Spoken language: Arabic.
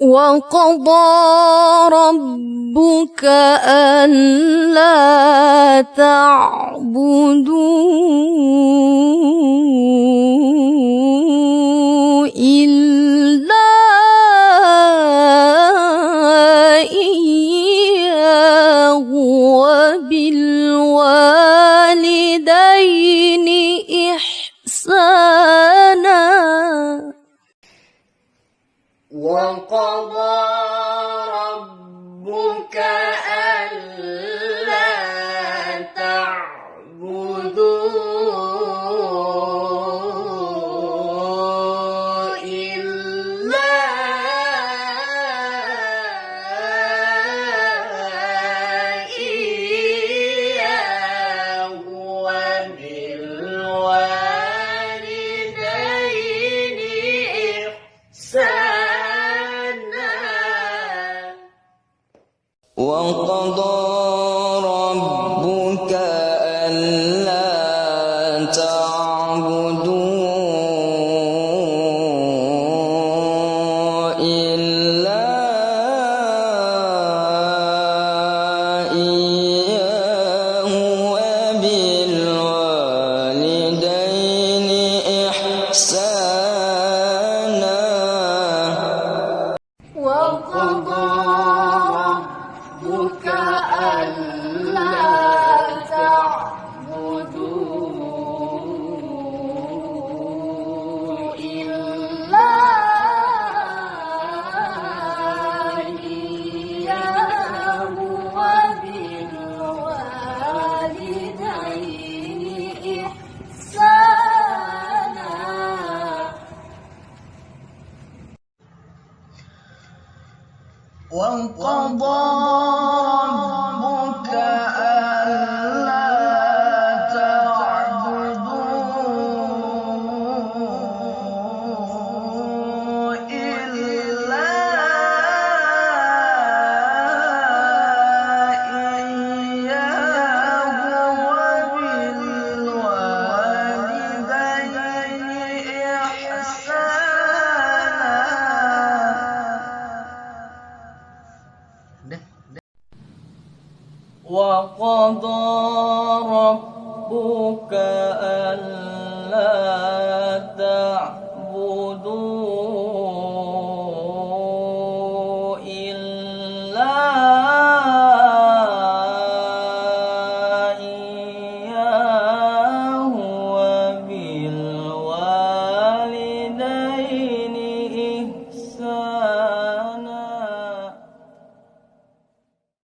وقضى ربك ألا تعبدوا إلا إياه وبالوالدين إحسانا وقضى ربك ألا تعبدوا إلا إياه وبالوالدين إحسانا وقضى ربك ألا تعبدوا إلا إياه وبالوالدين إحسانا وقضى ربك ألا تعبدوا إلا إياه وبالوالدين إحسانا وقضى ربك ألا تعبدوا إلا إياه وبالوالدين إحسانا وقضى ربك ألا